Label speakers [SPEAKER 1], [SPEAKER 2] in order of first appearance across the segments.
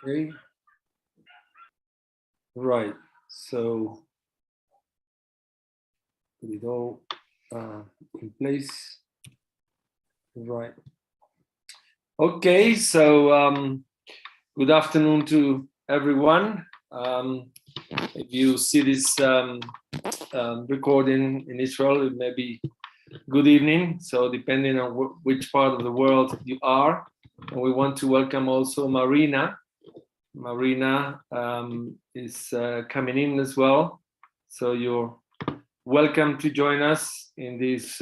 [SPEAKER 1] Okay, right. So put it all in place. Right. Okay, so good afternoon to everyone. If you see this recording in Israel, it may be good evening. So depending on which part of the world you are, and we want to welcome also Marina. Marina is coming in as well. So you're welcome to join us in this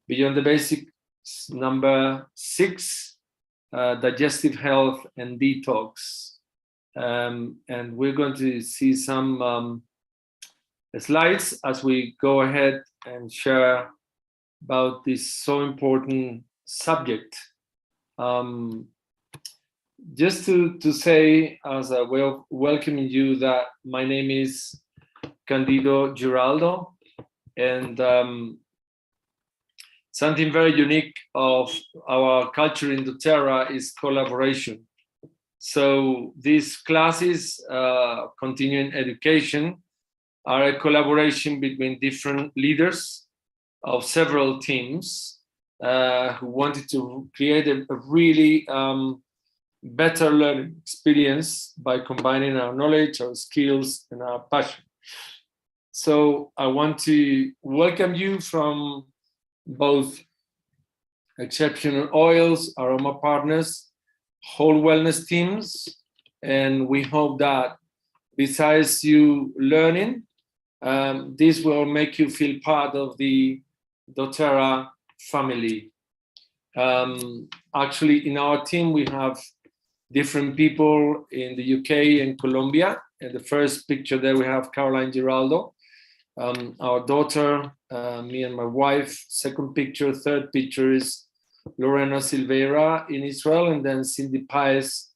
[SPEAKER 1] Beyond the Basics number 6, Digestive Health and Detox. And we're going to see some slides as we go ahead and share about this so important subject. Just to say, as a way of welcoming you, that my name is Candido Giraldo, and something very unique of our culture in doTERRA is collaboration. So these classes, continuing education, are a collaboration between different leaders of several teams who wanted to create a really better learning experience by combining our knowledge, our skills, and our passion. So I want to welcome you from both Exceptional Oils, Aroma Partners, Whole Wellness teams, and we hope that besides you learning, this will make you feel part of the doTERRA family. Actually, in our team, we have different people in the UK and Colombia. And the first picture there, we have Caroline Giraldo, our daughter, me and my wife. Second picture, third picture is Lorena Silveira in Israel, and then Cindy Paez,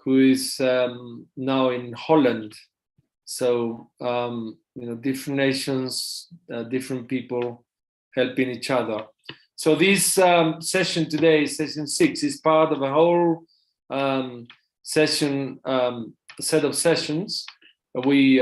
[SPEAKER 1] who is now in Holland. So, different nations, different people helping each other. So this session today, session 6, is part of a whole set of sessions. We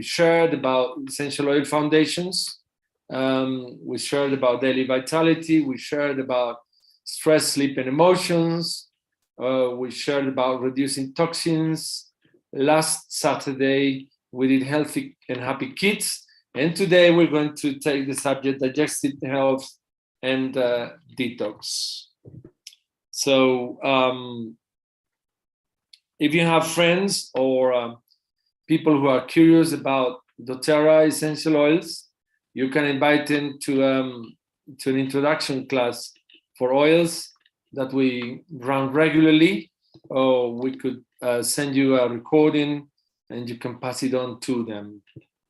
[SPEAKER 1] shared about essential oil foundations. We shared about daily vitality. We shared about stress, sleep, and emotions. We shared about reducing toxins. Last Saturday, we did healthy and happy kids. And today we're going to take the subject digestive health and detox. So if you have friends or people who are curious about doTERRA essential oils, you can invite them to an introduction class for oils that we run regularly, or we could send you a recording and you can pass it on to them.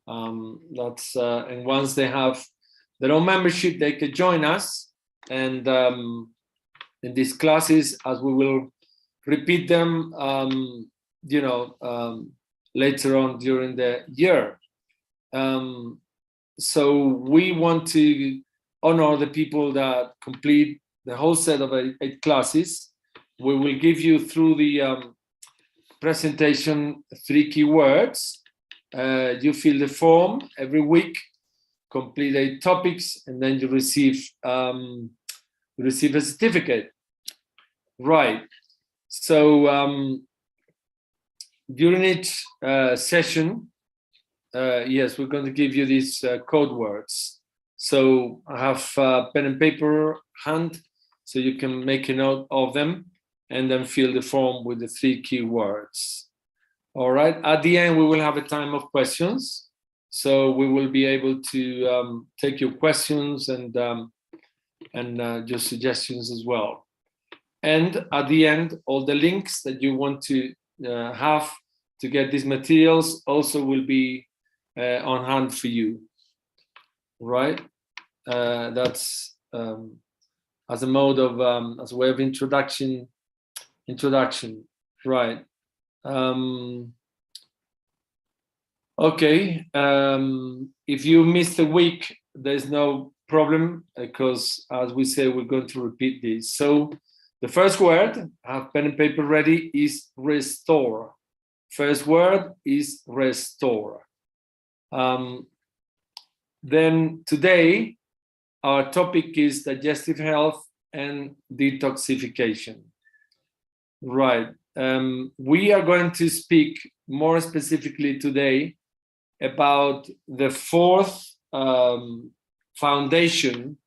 [SPEAKER 1] And once they have their own membership, they can join us. And in these classes, as we will repeat them, later on during the year. So we want to honor the people that complete the whole set of 8 classes. We will give you through the presentation 3 keywords. You fill the form every week, complete 8 topics, and then you receive a certificate. Right. So during each session, yes, we're going to give you these code words. So I have pen and paper hand, so you can make a note of them and then fill the form with the 3 keywords. All right. At the end, we will have a time of questions. So we will be able to take your questions and your suggestions as well. And at the end, all the links that you want to have to get these materials also will be on hand for you. Right? That's as a mode of as a way of introduction. Right. Okay. If you missed a week, there's no problem, because as we say, we're going to repeat this. So The first word, have pen and paper ready, is restore. First word is restore. Then today, our topic is digestive health and detoxification. Right. We are going to speak more specifically today about the fourth foundation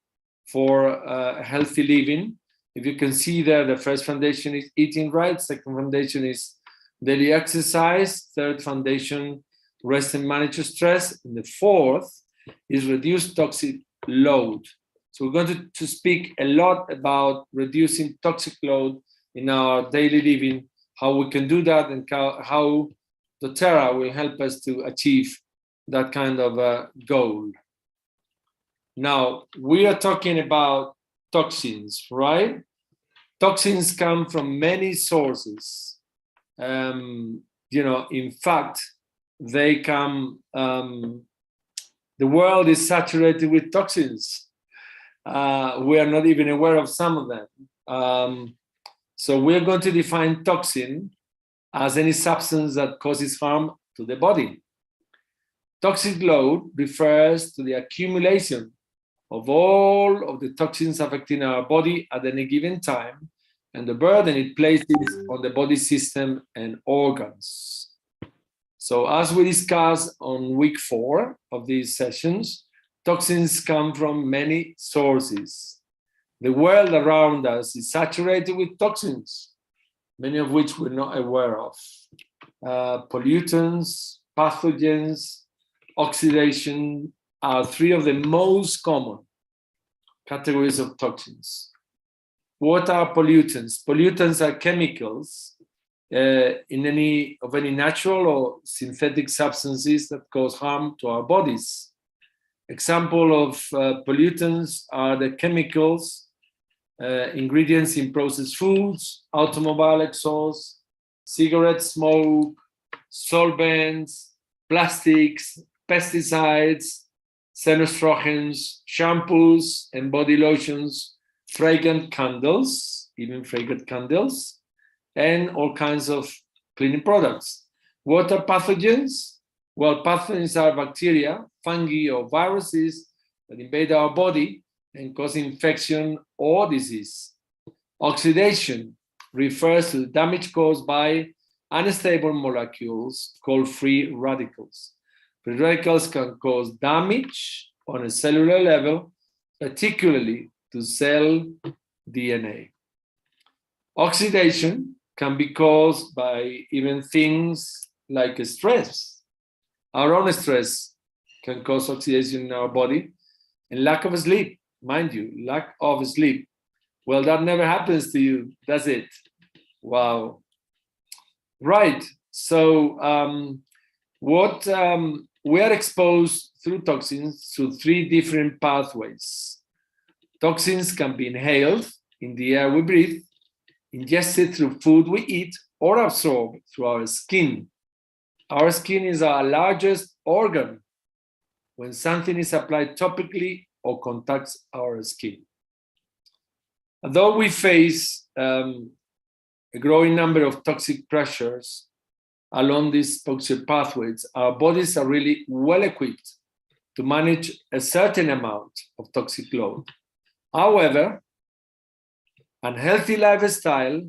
[SPEAKER 1] for healthy living. If you can see there, the first foundation is eating right. Second foundation is daily exercise. Third foundation, rest and manage stress. And the fourth is reduce toxic load. So we're going to speak a lot about reducing toxic load in our daily living, how we can do that, and how doTERRA will help us to achieve that kind of goal. Now, we are talking about toxins, right? Toxins come from many sources. In fact, they come, the world is saturated with toxins. We are not even aware of some of them. So we're going to define toxin as any substance that causes harm to the body. Toxic load refers to the accumulation of all of the toxins affecting our body at any given time and the burden it places on the body system and organs. So as we discussed on week 4 of these sessions, toxins come from many sources. The world around us is saturated with toxins, many of which we're not aware of. Pollutants, pathogens, oxidation are 3 of the most common categories of toxins. What are pollutants? Pollutants are chemicals in any natural or synthetic substances that cause harm to our bodies. Example of pollutants are the chemicals, ingredients in processed foods, automobile exhaust, cigarette smoke, solvents, plastics, pesticides, xenoestrogens, shampoos and body lotions, fragrant candles, even fragrant candles, and all kinds of cleaning products. What are pathogens? Well, pathogens are bacteria, fungi, or viruses that invade our body and cause infection or disease. Oxidation refers to the damage caused by unstable molecules called free radicals. Free radicals can cause damage on a cellular level, particularly to cell DNA. Oxidation can be caused by even things like stress. Our own stress can cause oxidation in our body, and lack of sleep, mind you, lack of sleep. Well, that never happens to you, does it? Wow. Right. So we are exposed through toxins through 3 different pathways. Toxins can be inhaled in the air we breathe, ingested through food we eat, or absorbed through our skin. Our skin is our largest organ when something is applied topically or contacts our skin. Although we face a growing number of toxic pressures along these toxic pathways, our bodies are really well equipped to manage a certain amount of toxic load. However, unhealthy lifestyle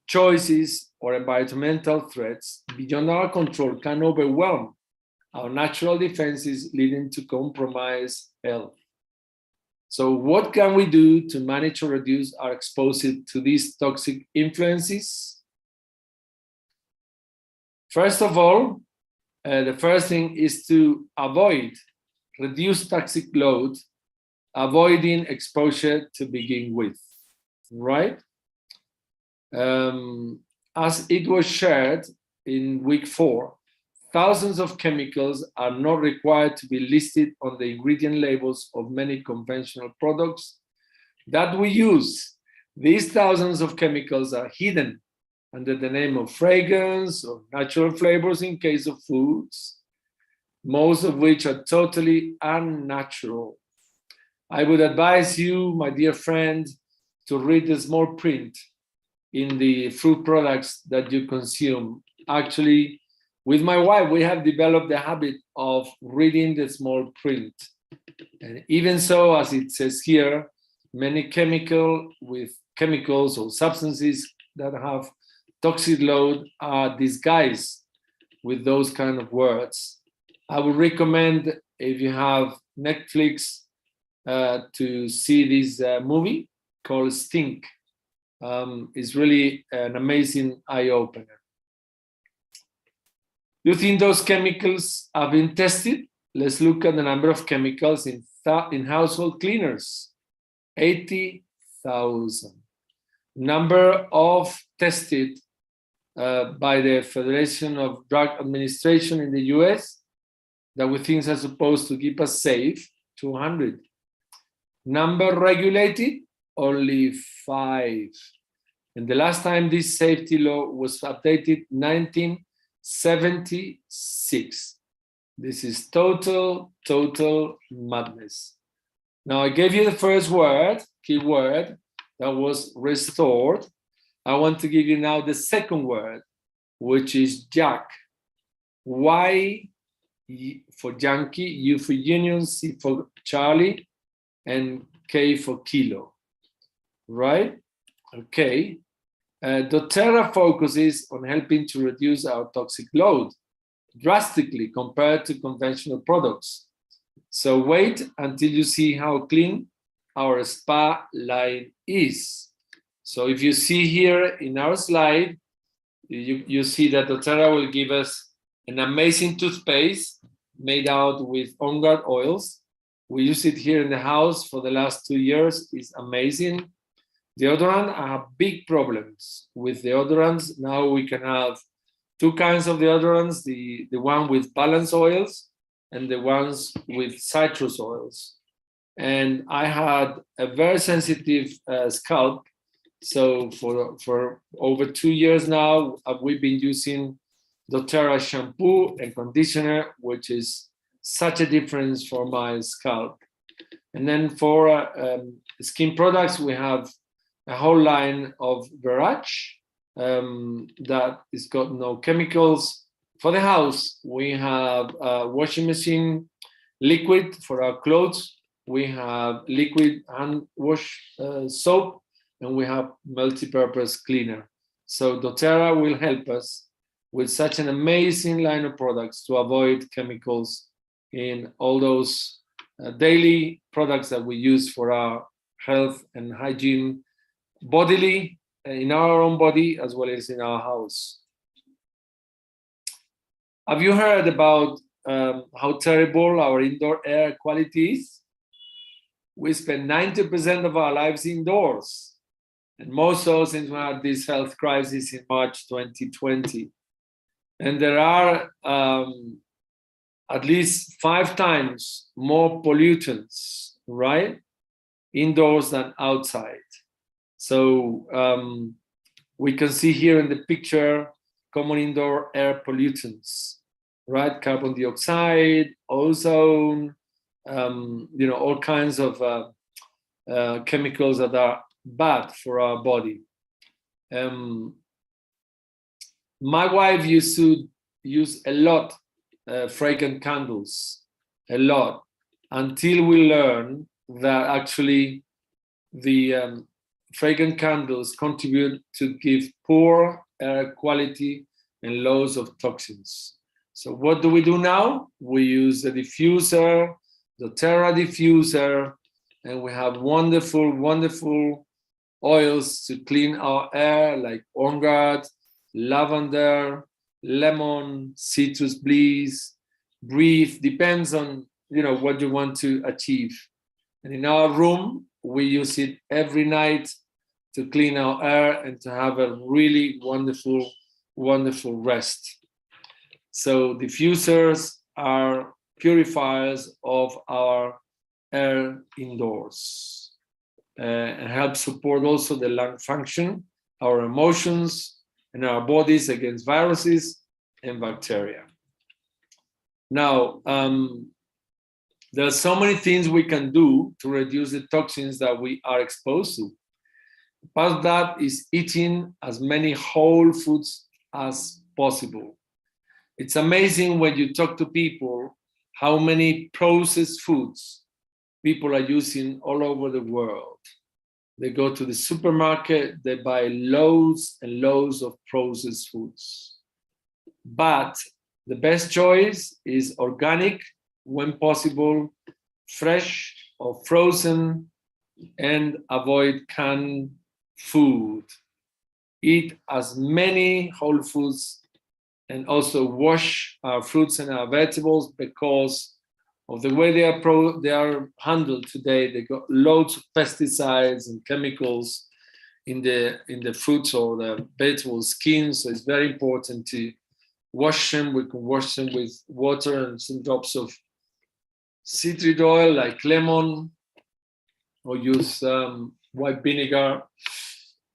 [SPEAKER 1] choices or environmental threats beyond our control can overwhelm our natural defenses, leading to compromised health. So what can we do to manage or reduce our exposure to these toxic influences? First of all, the first thing is to reduce toxic load, avoiding exposure to begin with, right? As it was shared in week 4, thousands of chemicals are not required to be listed on the ingredient labels of many conventional products that we use. These thousands of chemicals are hidden under the name of fragrance or natural flavors in case of foods, most of which are totally unnatural. I would advise you, my dear friend, to read the small print in the fruit products that you consume. Actually, with my wife, we have developed the habit of reading the small print. And even so, as it says here, many chemicals or substances that have toxic load are disguised with those kind of words. I would recommend, if you have Netflix, to see this movie called Stink. It's really an amazing eye-opener. Do you think those chemicals have been tested? Let's look at the number of chemicals in household cleaners. 80,000. Number of tested by the Federation of Drug Administration in the US that we think are supposed to keep us safe, 200. Number regulated, only 5. And the last time this safety law was updated, 1976. This is total madness. Now I gave you the first word, keyword, that was restored. I want to give you now the second word, which is Jack. Y for Yankee, U for Union, C for Charlie, and K for Kilo, right? Okay. doTERRA focuses on helping to reduce our toxic load drastically compared to conventional products. So wait until you see how clean our spa line is. So if you see here in our slide, you see that doTERRA will give us an amazing toothpaste made out with on-guard oils. We use it here in the house for the last 2 years. It's amazing. Deodorant, I have big problems with deodorants. Now we can have 2 kinds of deodorants, the one with balanced oils and the ones with citrus oils. And I had a very sensitive scalp. So for over 2 years now, we've been using doTERRA shampoo and conditioner, which is such a difference for my scalp. And then for skin products, we have a whole line of Verage that is got no chemicals. For the house, we have a washing machine liquid for our clothes. We have liquid hand wash soap, and we have multi-purpose cleaner. So doTERRA will help us with such an amazing line of products to avoid chemicals in all those daily products that we use for our health and hygiene, bodily, in our own body, as well as in our house. Have you heard about how terrible our indoor air quality is? We spend 90% of our lives indoors, and most so since we had this health crisis in March 2020. And there are at least 5 times more pollutants, right, indoors than outside. So we can see here in the picture common indoor air pollutants, right? Carbon dioxide, ozone, all kinds of chemicals that are bad for our body. My wife used to use a lot fragrant candles, a lot, until we learned that actually the fragrant candles contribute to give poor air quality and loads of toxins. So what do we do now? We use a diffuser, the doTERRA diffuser, and we have wonderful oils to clean our air, like On Guard, lavender, lemon, citrus bliss, breathe, depends on what you want to achieve. And in our room, we use it every night to clean our air and to have a really wonderful rest. So diffusers are purifiers of our air indoors and help support also the lung function, our emotions, and our bodies against viruses and bacteria. Now, there are so many things we can do to reduce the toxins that we are exposed to. Part of that is eating as many whole foods as possible. It's amazing when you talk to people how many processed foods people are using all over the world. They go to the supermarket, they buy loads and loads of processed foods. But the best choice is organic, when possible, fresh or frozen, and avoid canned food. Eat as many whole foods and also wash our fruits and our vegetables, because of the way they are handled today. They got loads of pesticides and chemicals in the fruits or the vegetable skins. So it's very important to wash them. We can wash them with water and some drops of citric oil like lemon, or use white vinegar.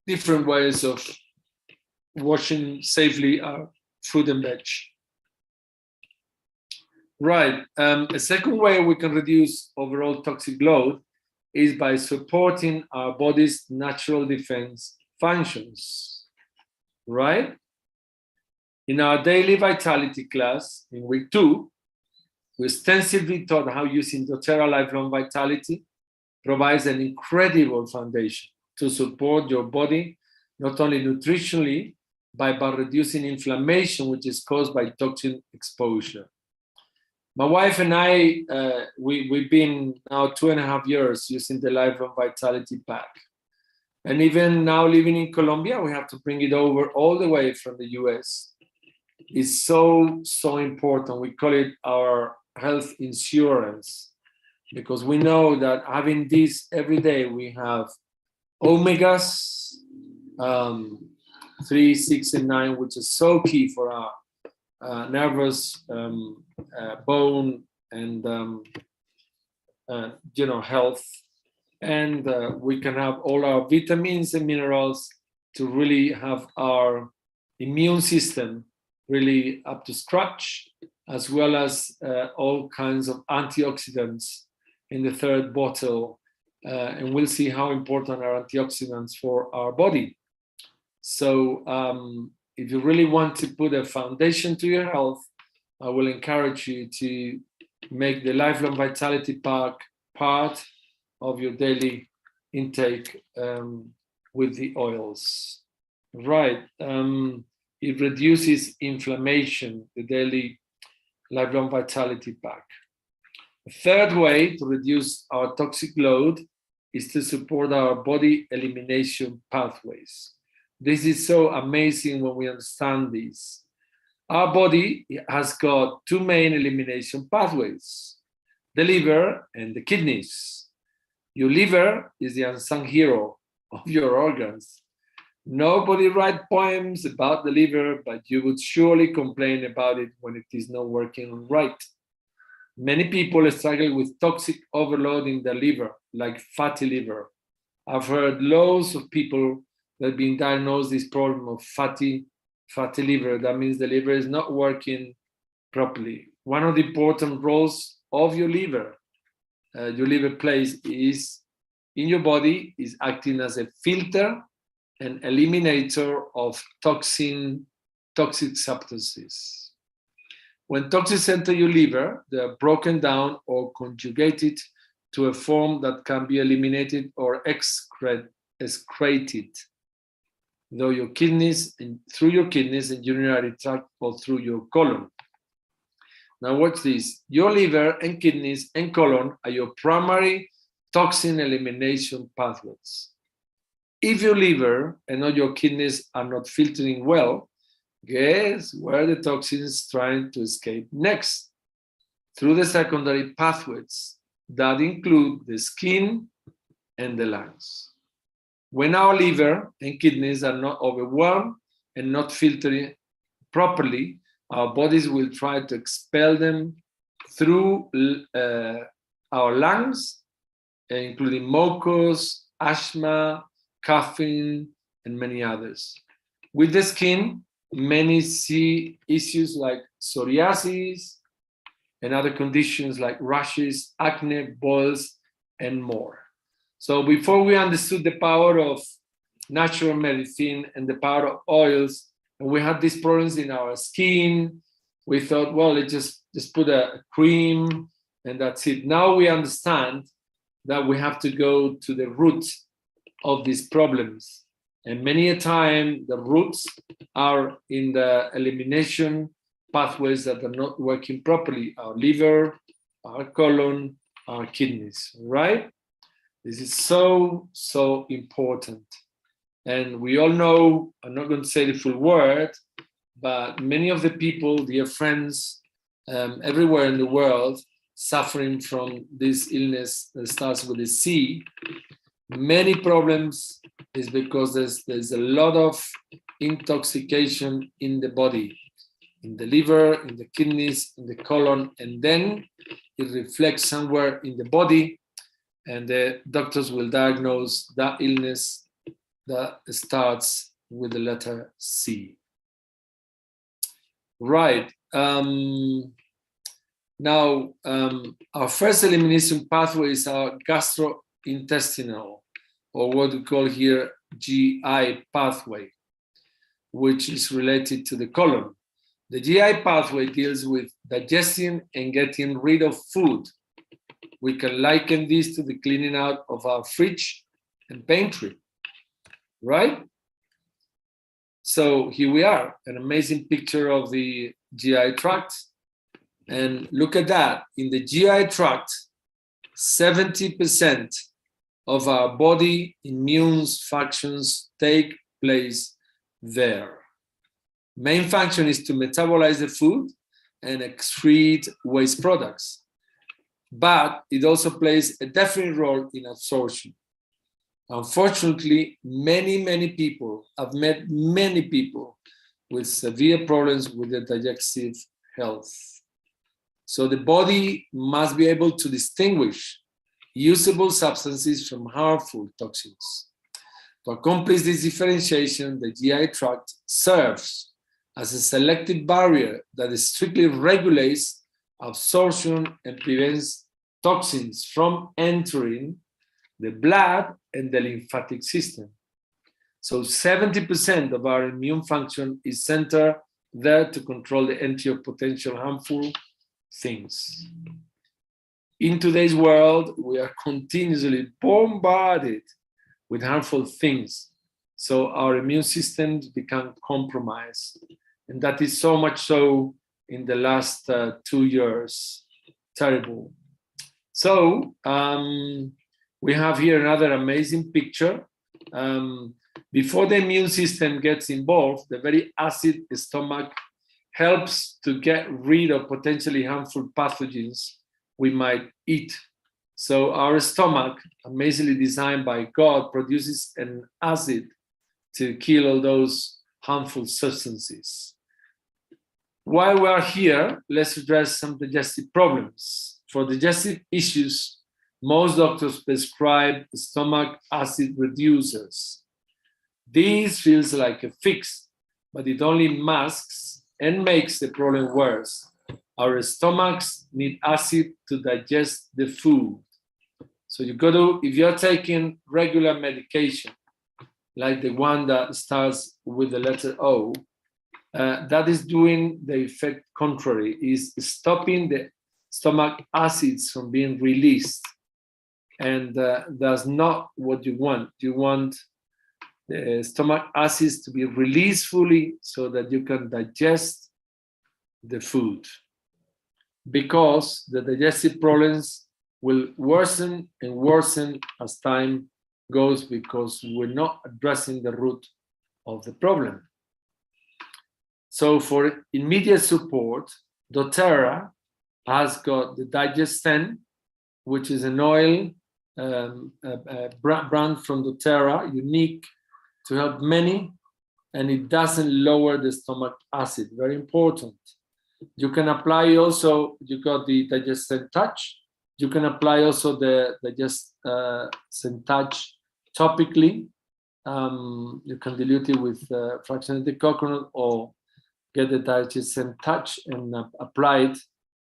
[SPEAKER 1] Different ways of washing safely our fruit and veg. Right. A second way we can reduce overall toxic load is by supporting our body's natural defense functions. Right? In our daily vitality class in week 2, we extensively taught how using doTERRA Lifelong Vitality provides an incredible foundation to support your body, not only nutritionally, but by reducing inflammation, which is caused by toxin exposure. My wife and I, we've been now 2.5 years using the Lifelong Vitality Pack. And even now living in Colombia, we have to bring it over all the way from the US. It's so, so important. We call it our health insurance, because we know that having this every day, we have omegas, 3, 6, and 9, which is so key for our nervous, bone, and health. And we can have all our vitamins and minerals to really have our immune system really up to scratch, as well as all kinds of antioxidants in the third bottle. And we'll see how important are antioxidants for our body. So if you really want to put a foundation to your health, I will encourage you to make the Lifelong Vitality Pack part of your daily intake with the oils. Right. It reduces inflammation, the daily Lifelong Vitality Pack. The third way to reduce our toxic load is to support our body elimination pathways. This is so amazing when we understand this. Our body has got 2 main elimination pathways, the liver and the kidneys. Your liver is the unsung hero of your organs. Nobody writes poems about the liver, but you would surely complain about it when it is not working right. Many people struggle with toxic overload in the liver, like fatty liver. I've heard loads of people that have been diagnosed this problem of fatty liver. That means the liver is not working properly. One of the important roles of your liver plays is in your body is acting as a filter and eliminator of toxic substances. When toxins enter your liver, they are broken down or conjugated to a form that can be eliminated or excreted through your kidneys and urinary tract, or through your colon. Now watch this. Your liver and kidneys and colon are your primary toxin elimination pathways. If your liver and not your kidneys are not filtering well, guess where the toxins trying to escape next? Through the secondary pathways that include the skin and the lungs. When our liver and kidneys are not overwhelmed and not filtering properly, our bodies will try to expel them through our lungs, including mucus, asthma, coughing, and many others. With the skin, many see issues like psoriasis and other conditions like rashes, acne, boils, and more. So before we understood the power of natural medicine and the power of oils, and we had these problems in our skin. We thought, well, let's just put a cream and that's it. Now we understand that we have to go to the roots of these problems. And many a time, the roots are in the elimination pathways that are not working properly, our liver, our colon, our kidneys, right? This is so, so important. And we all know, I'm not going to say the full word, but many of the people, dear friends, everywhere in the world, suffering from this illness that starts with a C, many problems is because there's a lot of intoxication in the body, in the liver, in the kidneys, in the colon, and then it reflects somewhere in the body, and the doctors will diagnose that illness that starts with the letter C. Right. Now, our first elimination pathway is our gastrointestinal, or what we call here GI pathway, which is related to the colon. The GI pathway deals with digesting and getting rid of food. We can liken this to the cleaning out of our fridge and pantry, right? So here we are, an amazing picture of the GI tract. And look at that, in the GI tract, 70% of our body immune functions take place there. Main function is to metabolize the food and excrete waste products. But it also plays a definite role in absorption. Unfortunately, many people, I've met many people with severe problems with their digestive health. So the body must be able to distinguish usable substances from harmful toxins. To accomplish this differentiation, the GI tract serves as a selective barrier that strictly regulates absorption and prevents toxins from entering the blood and the lymphatic system. So 70% of our immune function is centered there to control the entry of potential harmful things. In today's world, we are continuously bombarded with harmful things. So our immune systems become compromised. And that is so much so in the last 2 years. Terrible. So we have here another amazing picture. Before the immune system gets involved, the very acid stomach helps to get rid of potentially harmful pathogens we might eat. So our stomach, amazingly designed by God, produces an acid to kill all those harmful substances. While we are here, let's address some digestive problems. For digestive issues, most doctors prescribe stomach acid reducers. This feels like a fix, but it only masks and makes the problem worse. Our stomachs need acid to digest the food. So you got to, if you're taking regular medication, like the one that starts with the letter O, that is doing the effect contrary, is stopping the stomach acids from being released. And that's not what you want. You want the stomach acids to be released fully so that you can digest the food. Because the digestive problems will worsen and worsen as time goes because we're not addressing the root of the problem. So for immediate support, doTERRA has got the Digestive, which is an oil brand from doTERRA, unique to help many, and it doesn't lower the stomach acid, very important. You can apply also, you got the Digestive Touch, you can apply also the Digestive Touch topically. You can dilute it with fractionated coconut or get the Digestive Touch and apply it,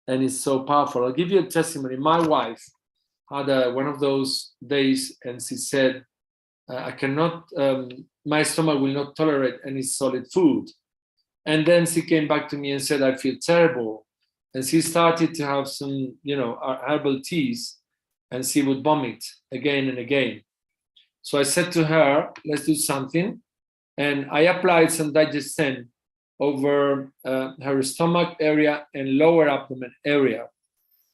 [SPEAKER 1] and it's so powerful. I'll give you a testimony. My wife had one of those days, and she said, I cannot, my stomach will not tolerate any solid food. And then she came back to me and said, I feel terrible. And she started to have some, herbal teas, and she would vomit again and again. So I said to her, let's do something. And I applied some Digestive over her stomach area and lower abdomen area.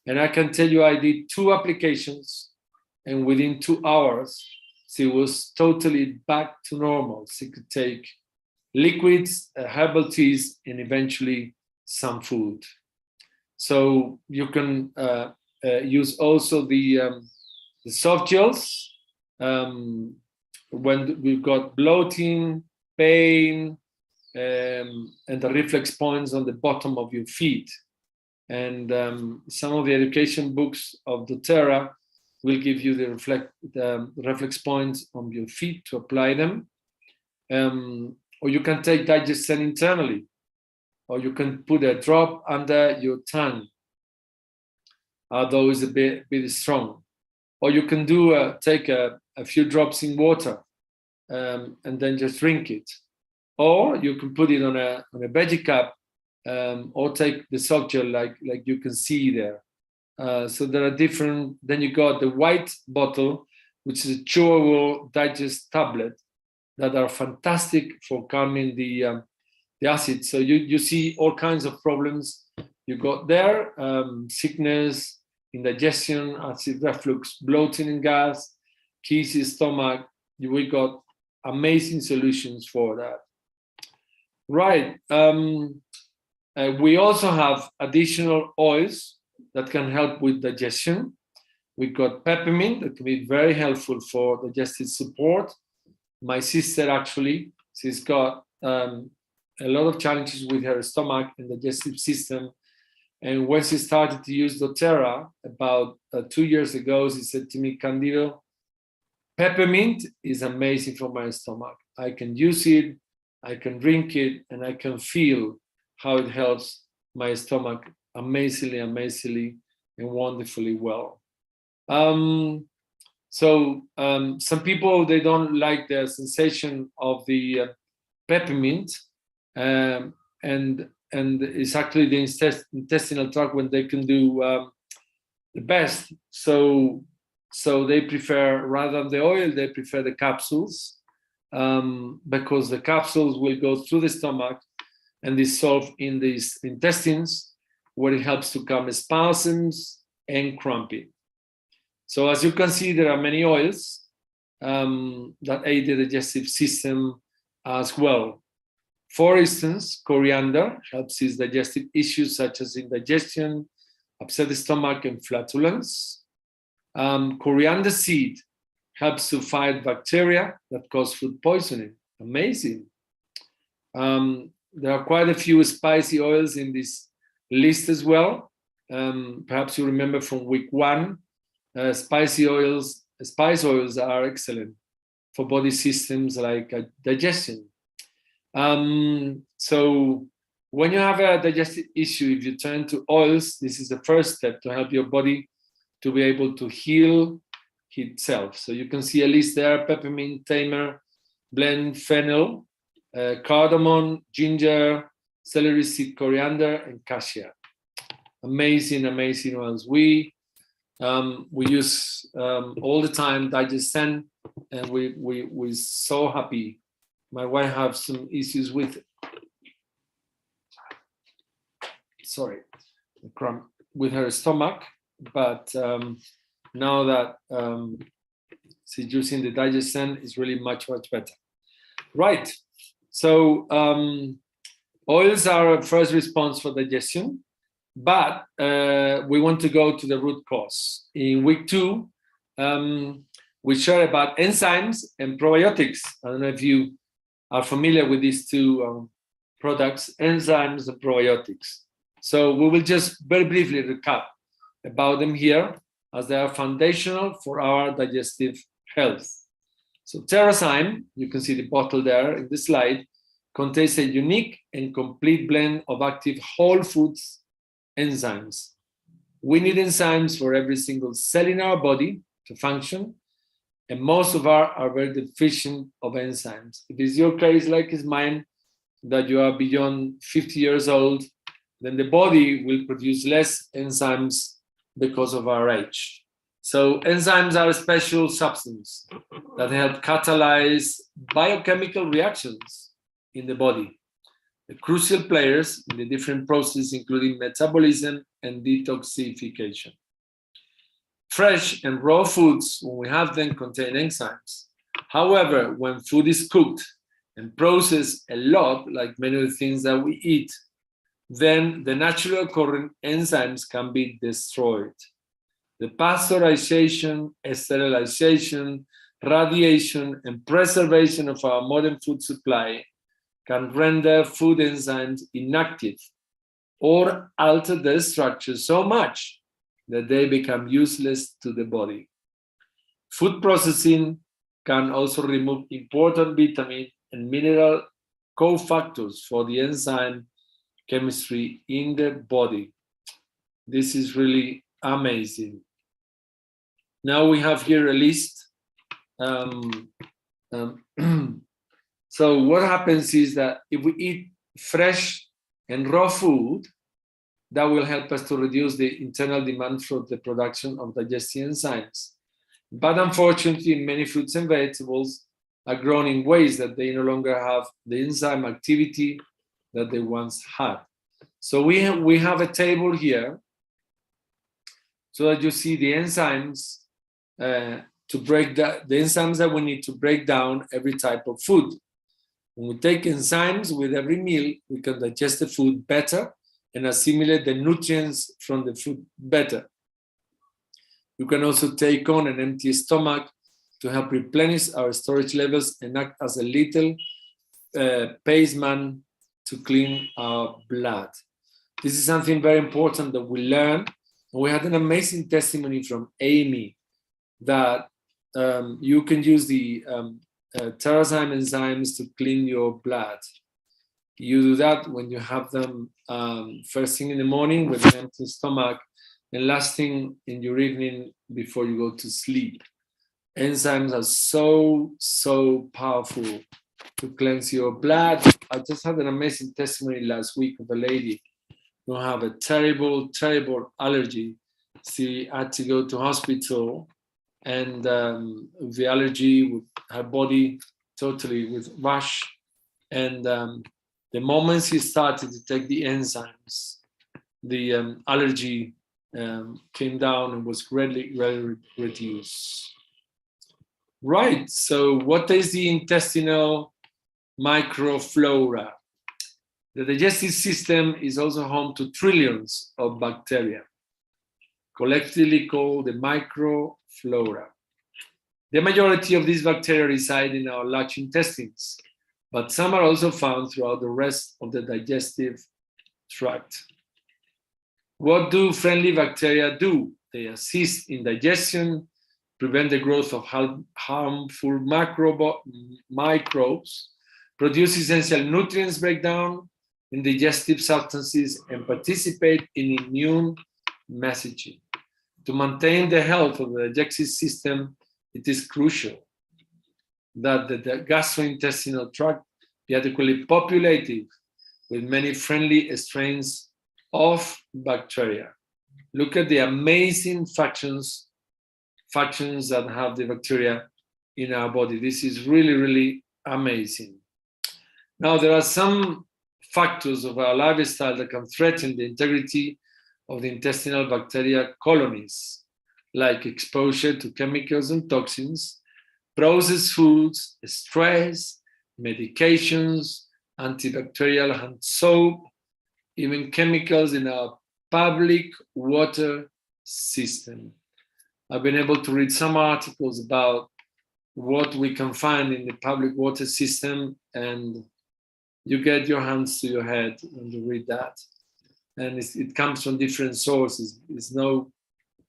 [SPEAKER 1] And I can tell you, I did 2 applications, and within 2 hours, she was totally back to normal. She could take liquids, herbal teas, and eventually some food. So you can use also the soft gels when we've got bloating, pain, and the reflex points on the bottom of your feet. And some of the education books of doTERRA will give you the reflex points on your feet to apply them. Or you can take Digestive internally, or you can put a drop under your tongue, although it's a bit strong. Or you can take a few drops in water and then just drink it. Or you can put it on a veggie cup, or take the soft gel like you can see there. So there are different. Then you got the white bottle, which is a chewable digest tablet that are fantastic for calming the acid. So you see all kinds of problems you got there: sickness, indigestion, acid reflux, bloating and gas, kissy stomach. We got amazing solutions for that. Right. We also have additional oils that can help with digestion. We got peppermint that can be very helpful for digestive support. My sister, actually, she's got a lot of challenges with her stomach and digestive system. And when she started to use doTERRA about 2 years ago, she said to me, Candido, peppermint is amazing for my stomach. I can use it, I can drink it, and I can feel how it helps my stomach amazingly, and wonderfully well. Some people, they don't like the sensation of the peppermint, and it's actually the intestinal tract when they can do the best. So they prefer, rather than the oil, they prefer the capsules, because the capsules will go through the stomach and dissolve in the intestines, where it helps to calm spasms and cramping. So as you can see, there are many oils that aid the digestive system as well. For instance, coriander helps with digestive issues such as indigestion, upset stomach, and flatulence. Coriander seed helps to fight bacteria that cause food poisoning. Amazing. There are quite a few spicy oils in this list as well. Perhaps you remember from week 1, spice oils are excellent for body systems like digestion. So when you have a digestive issue, if you turn to oils, this is the first step to help your body to be able to heal itself. So you can see a list there: peppermint, tamer, blend, fennel, cardamom, ginger, celery seed, coriander, and cassia. Amazing oils. We use all the time Digestive, and we're so happy. My wife has some issues with with her stomach, but now that she's using the Digestive, it's really much better. Right. So oils are a first response for digestion, but we want to go to the root cause. In week 2, we shared about enzymes and probiotics. I don't know if you are familiar with these two products, enzymes and probiotics. So we will just very briefly recap about them here, as they are foundational for our digestive health. So TerraZyme, you can see the bottle there in the slide, contains a unique and complete blend of active whole foods enzymes. We need enzymes for every single cell in our body to function, and most of us are very deficient of enzymes. If it's your case, like it's mine, that you are beyond 50 years old, then the body will produce less enzymes because of our age. So enzymes are a special substance that help catalyze biochemical reactions in the body. The crucial players in the different processes, including metabolism and detoxification. Fresh and raw foods, when we have them, contain enzymes. However, when food is cooked and processed a lot, like many of the things that we eat, then the naturally occurring enzymes can be destroyed. The pasteurization, sterilization, radiation, and preservation of our modern food supply can render food enzymes inactive or alter their structure so much that they become useless to the body. Food processing can also remove important vitamin and mineral cofactors for the enzyme chemistry in the body. This is really amazing. Now we have here a list. So what happens is that if we eat fresh and raw food, that will help us to reduce the internal demand for the production of digestive enzymes. But unfortunately, many fruits and vegetables are grown in ways that they no longer have the enzyme activity that they once had. So we have a table here so that you see the enzymes to break the enzymes that we need to break down every type of food. When we take enzymes with every meal, we can digest the food better and assimilate the nutrients from the food better. You can also take on an empty stomach to help replenish our storage levels and act as a little paceman to clean our blood. This is something very important that we learned. We had an amazing testimony from Amy that you can use the TerraZyme enzymes to clean your blood. You do that when you have them first thing in the morning with an empty stomach and last thing in your evening before you go to sleep. Enzymes are so powerful to cleanse your blood. I just had an amazing testimony last week of a lady who had a terrible allergy. She had to go to hospital, and the allergy with her body totally with rash. And the moment she started to take the enzymes, the allergy came down and was greatly reduced. Right, so what is the intestinal microflora? The digestive system is also home to trillions of bacteria, collectively called the microflora. The majority of these bacteria reside in our large intestines, but some are also found throughout the rest of the digestive tract. What do friendly bacteria do? They assist in digestion, prevent the growth of harmful microbes, produce essential nutrients breakdown in digestive substances, and participate in immune messaging. To maintain the health of the digestive system, it is crucial that the gastrointestinal tract be adequately populated with many friendly strains of bacteria. Look at the amazing factions that have the bacteria in our body. This is really amazing. Now, there are some factors of our lifestyle that can threaten the integrity of the intestinal bacteria colonies, like exposure to chemicals and toxins, processed foods, stress, medications, antibacterial hand soap, even chemicals in our public water system. I've been able to read some articles about what we can find in the public water system, and you get your hands to your head when you read that. And it comes from different sources. It's no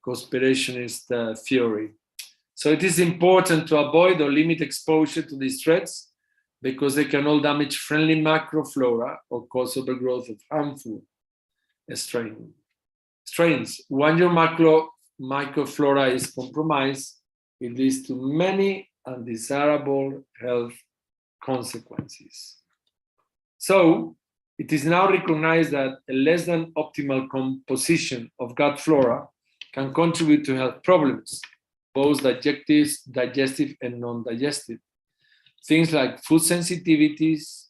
[SPEAKER 1] conspirationist theory. So it is important to avoid or limit exposure to these threats because they can all damage friendly macroflora or cause overgrowth of harmful strains. When your microflora is compromised, it leads to many undesirable health consequences. So it is now recognized that a less than optimal composition of gut flora can contribute to health problems, both digestive and non-digestive. Things like food sensitivities,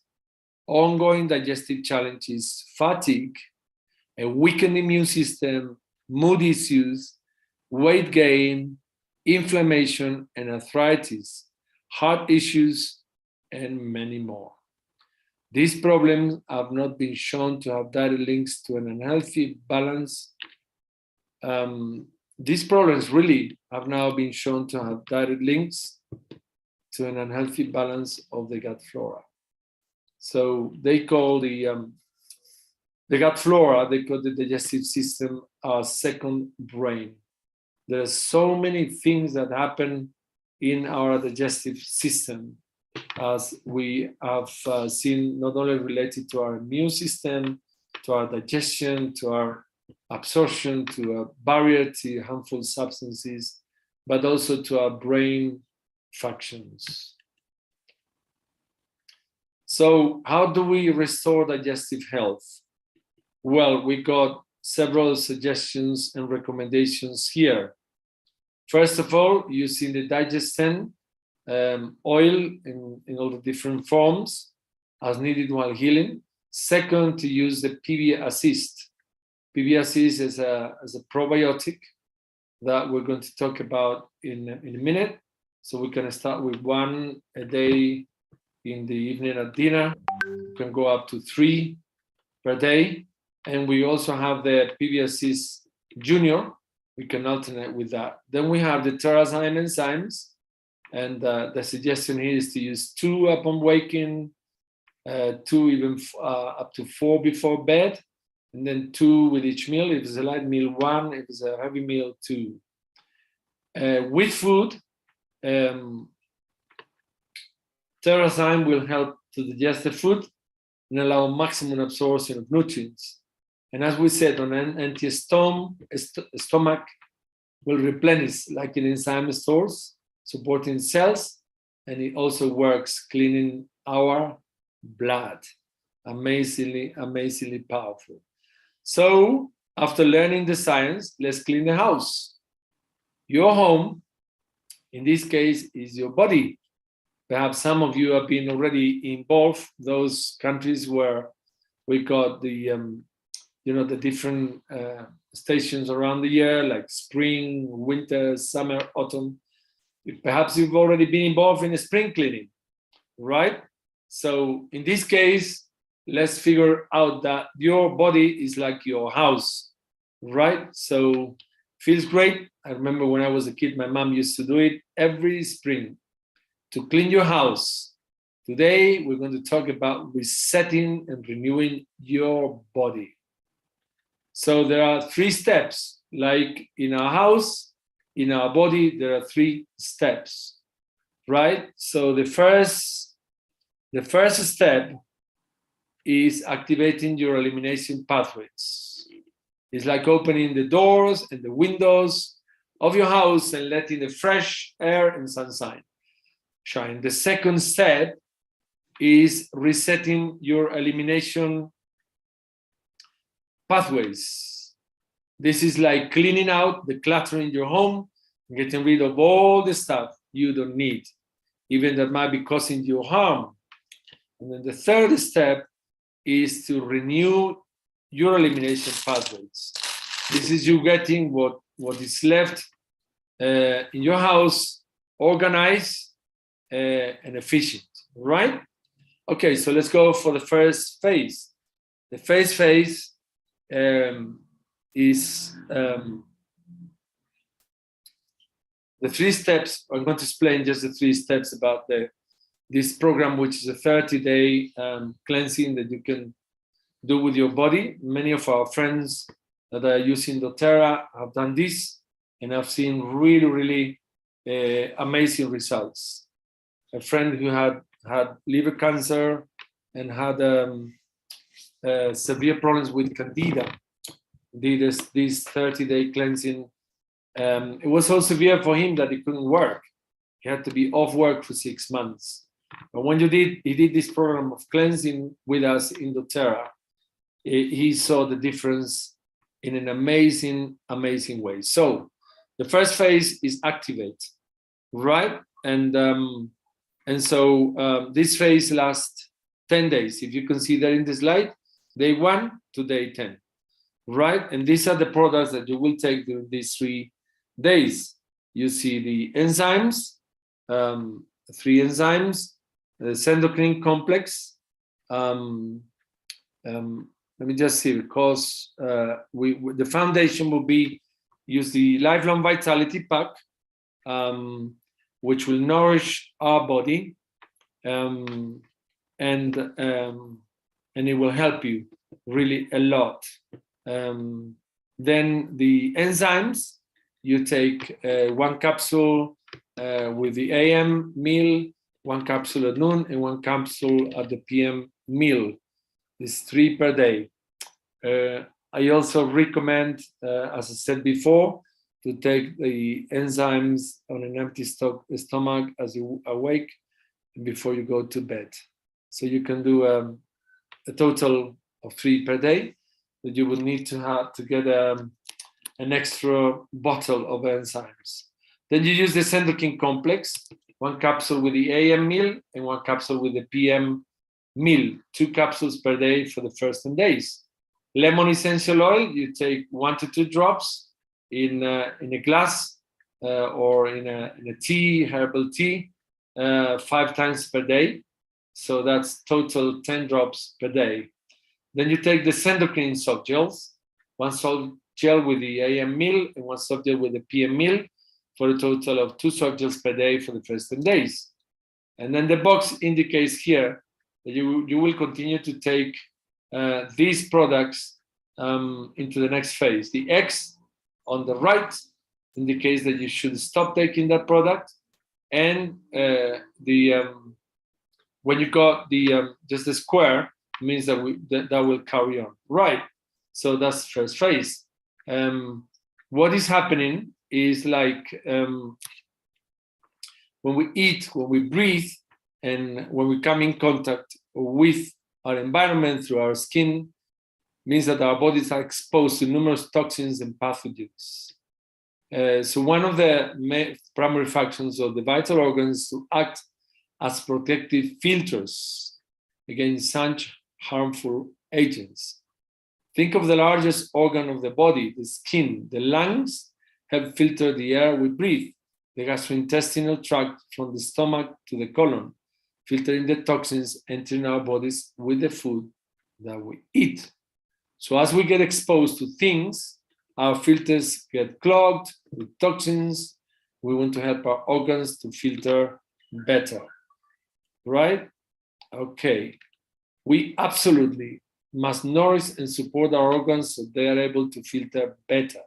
[SPEAKER 1] ongoing digestive challenges, fatigue, a weakened immune system, mood issues, weight gain, inflammation and arthritis, heart issues, and many more. These problems have not been shown to have direct links to an unhealthy balance. These problems really have now been shown to have direct links to an unhealthy balance of the gut flora. So they call the gut flora, they call the digestive system our second brain. There are so many things that happen in our digestive system, as we have seen, not only related to our immune system, to our digestion, to our absorption, to our barrier to harmful substances, but also to our brain functions. So how do we restore digestive health? Well, we got several suggestions and recommendations here. First of all, using the Digestive oil in all the different forms as needed while healing. Second, to use the PB Assist. PB Assist is a probiotic that we're going to talk about in a minute. So we can start with 1 a day in the evening at dinner. We can go up to 3 per day. And we also have the PB Assist Junior. We can alternate with that. Then we have the doTERRA enzymes. And the suggestion here is to use 2 upon waking, 2 even up to 4 before bed, and then 2 with each meal. If it's a light meal, 1. If it's a heavy meal, 2. With food, doTERRA will help to digest the food and allow maximum absorption of nutrients. And as we said, on an empty stomach will replenish like in enzyme stores, supporting cells, and it also works cleaning our blood. Amazingly, amazingly powerful. So after learning the science, let's clean the house. Your home, in this case, is your body. Perhaps some of you have been already involved, those countries where we got the, the different stations around the year, like spring, winter, summer, autumn. Perhaps you've already been involved in a spring cleaning, right? So in this case, let's figure out that your body is like your house, right? So feels great. I remember when I was a kid, my mom used to do it every spring to clean your house. Today, we're going to talk about resetting and renewing your body. So there are 3 steps, like in our house, in our body, there are 3 steps, right? So the first step is activating your elimination pathways. It's like opening the doors and the windows of your house and letting the fresh air and sunshine shine. The second step is resetting your elimination pathways. This is like cleaning out the clutter in your home, getting rid of all the stuff you don't need, even that might be causing you harm. And then the third step is to renew your elimination pathways. This is you getting what is left in your house organized and efficient, right? Okay, so let's go for the first phase. The first phase is the 3 steps. I'm going to explain just the 3 steps about this program, which is a 30-day cleansing that you can do with your body. Many of our friends that are using doTERRA have done this, and I've seen really, really amazing results. A friend who had liver cancer and had severe problems with candida did this 30-day cleansing It was so severe for him that he couldn't work. He had to be off work for 6 months. But when he did this program of cleansing with us in doTERRA, he saw the difference in an amazing, amazing way. So the first phase is activate, right? And so this phase lasts 10 days. If you can see there in the slide, day 1 to day 10, right? And these are the products that you will take during these 3 days. You see the enzymes, 3 enzymes, the endocrine complex. Let me just see, because the foundation will be use the lifelong vitality pack, which will nourish our body, and it will help you really a lot. Then the enzymes, you take 1 capsule with the AM meal, 1 capsule at noon, and 1 capsule at the PM meal. It's 3 per day. I also recommend, as I said before, to take the enzymes on an empty stomach as you awake and before you go to bed. So you can do a total of 3 per day, but you will need to have to get an extra bottle of enzymes. Then you use the endocrine complex, 1 capsule with the AM meal and 1 capsule with the PM meal, 2 capsules per day for the first 10 days. Lemon essential oil, you take 1 to 2 drops in a glass or in a tea, herbal tea, 5 times per day. So that's total 10 drops per day. Then you take the endocrine soft gels, 1 soft gel with the AM meal and 1 soft gel with the PM meal, for a total of 2 soft gels per day for the first 10 days. And then the box indicates here that you will continue to take these products into the next phase. The X on the right indicates that you should stop taking that product, and when you got the just the square means that that will carry on, right? So that's first phase. What is happening is like when we eat, when we breathe, and when we come in contact with our environment through our skin, means that our bodies are exposed to numerous toxins and pathogens. So one of the primary functions of the vital organs is to act as protective filters against such harmful agents. Think of the largest organ of the body, the skin. The lungs help filter the air we breathe, the gastrointestinal tract from the stomach to the colon, filtering the toxins entering our bodies with the food that we eat. So as we get exposed to things, our filters get clogged with toxins. We want to help our organs to filter better, right? Okay. We absolutely must nourish and support our organs so they are able to filter better.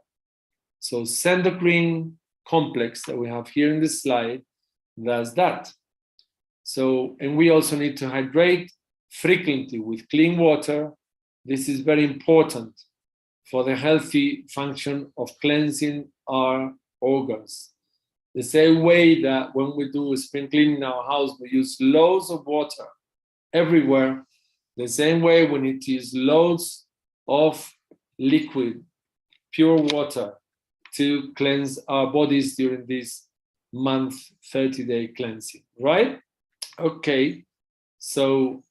[SPEAKER 1] So endocrine complex that we have here in this slide does that. So, and we also need to hydrate frequently with clean water. This is very important for the healthy function of cleansing our organs. The same way that when we do spring cleaning in our house, we use loads of water everywhere. The same way we need to use loads of liquid, pure water to cleanse our bodies during this month, 30-day cleansing, right? Okay, so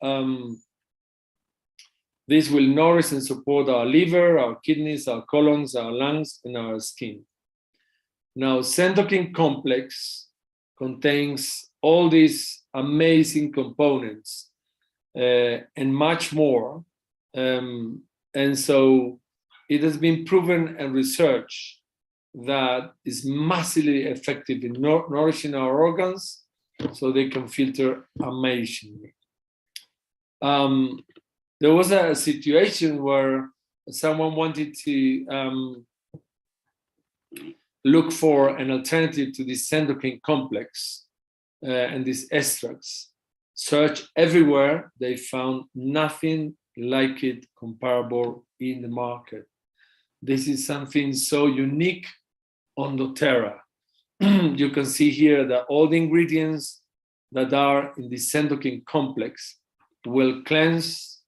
[SPEAKER 1] this will nourish and support our liver, our kidneys, our colons, our lungs, and our skin. Now, endocrine complex contains all these amazing components and much more. And so it has been proven and researched that is massively effective in nourishing our organs so they can filter amazingly. There was a situation where someone wanted to look for an alternative to this endocrine complex and these extracts. Search everywhere, they found nothing like it comparable in the market. This is something so unique on doTERRA. You can see here that all the ingredients that are in this endocrine complex will cleanse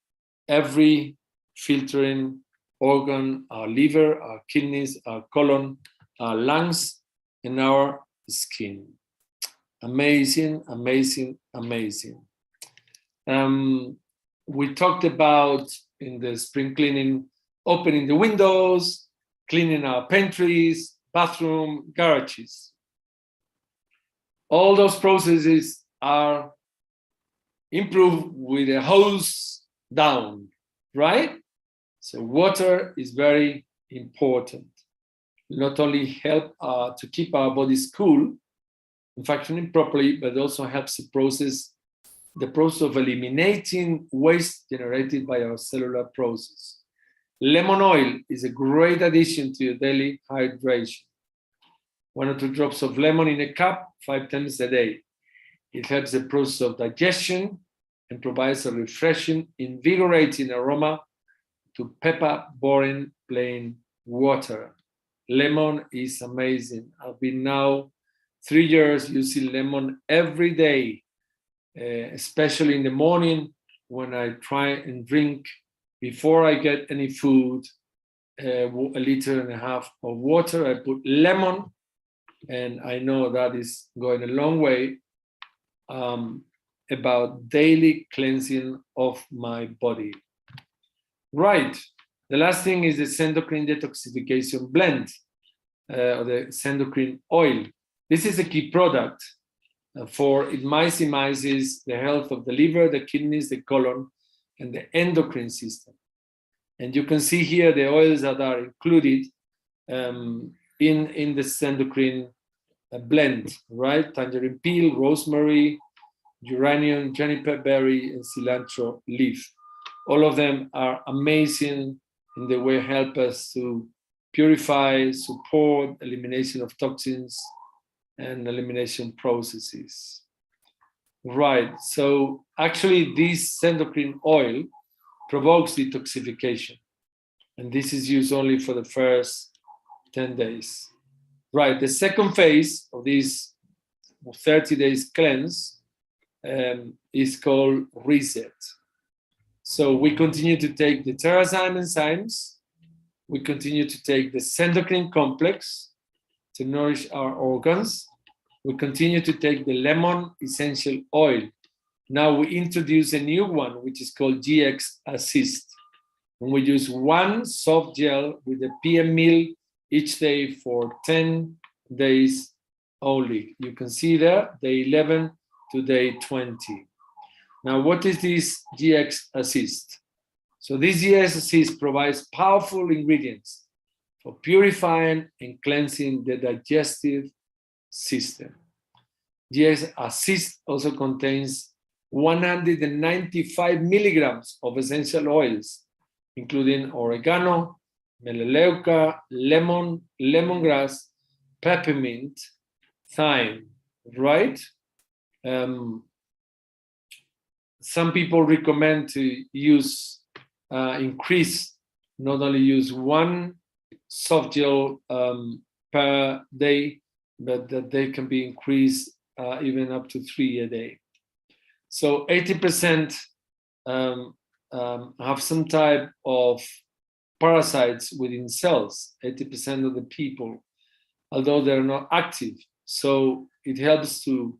[SPEAKER 1] every filtering organ, our liver, our kidneys, our colon, our lungs, and our skin. Amazing, amazing, amazing. We talked about in the spring cleaning, opening the windows, cleaning our pantries, bathroom, garages. All those processes are improved with a hose down, right? So water is very important. Not only help to keep our bodies cool and functioning properly, but also helps the process of eliminating waste generated by our cellular process. Lemon oil is a great addition to your daily hydration. 1 or 2 drops of lemon in a cup 5 times a day. It helps the process of digestion and provides a refreshing, invigorating aroma to pepper-boring plain water. Lemon is amazing. I've been now 3 years using lemon every day, especially in the morning when I try and drink before I get any food, 1.5 liters of water. I put lemon, and I know that is going a long way about daily cleansing of my body. Right. The last thing is the endocrine detoxification blend, or the endocrine oil. This is a key product for it maximizes the health of the liver, the kidneys, the colon, and the endocrine system. And you can see here the oils that are included in the endocrine blend, right? Tangerine peel, rosemary, geranium, juniper berry, and cilantro leaf. All of them are amazing in the way help us to purify, support elimination of toxins and elimination processes. Right, so actually this endocrine oil provokes detoxification, and this is used only for the first 10 days. Right, the second phase of this 30 days cleanse is called reset. So we continue to take the TerraZyme enzymes, we continue to take the endocrine complex to nourish our organs, we continue to take the lemon essential oil. Now we introduce a new one, which is called GX Assist. And we use 1 soft gel with a PM meal each day for 10 days only. You can see there, day 11 to day 20. Now, what is this GX Assist? So this GX Assist provides powerful ingredients for purifying and cleansing the digestive system. GX Assist also contains 195 milligrams of essential oils, including oregano, melaleuca, lemon, lemongrass, peppermint, thyme, right? Some people recommend to use, increase, not only use 1 soft gel per day, but that they can be increased even up to 3 a day. So 80% have some type of parasites within cells, 80% of the people, although they're not active. So it helps to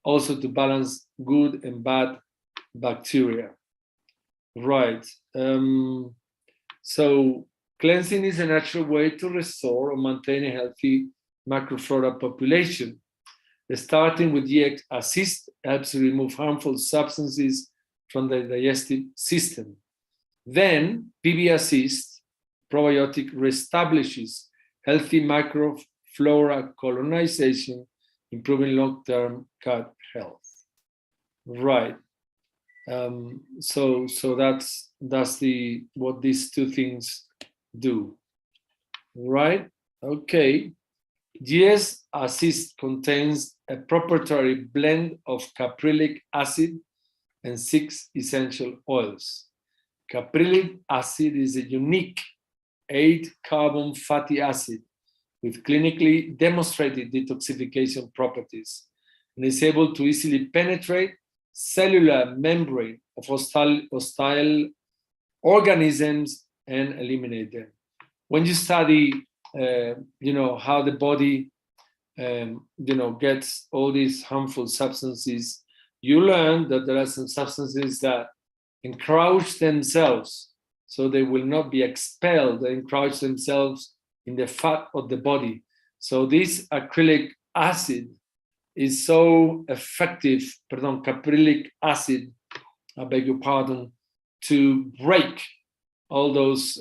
[SPEAKER 1] also to balance good and bad bacteria. Right. So cleansing is a natural way to restore or maintain a healthy microflora population. Starting with GX Assist helps to remove harmful substances from the digestive system. Then PB Assist probiotic reestablishes healthy microflora colonization, improving long-term gut health. Right. So that's what these 2 things do. Right. Okay. GX Assist contains a proprietary blend of caprylic acid and 6 essential oils. Caprylic acid is a unique 8-carbon fatty acid with clinically demonstrated detoxification properties and is able to easily penetrate cellular membrane of hostile organisms and eliminate them. When you study, how the body, gets all these harmful substances, you learn that there are some substances that encroach themselves, so they will not be expelled. They encroach themselves in the fat of the body. So this acrylic acid is so effective, caprylic acid, I beg your pardon, to break all those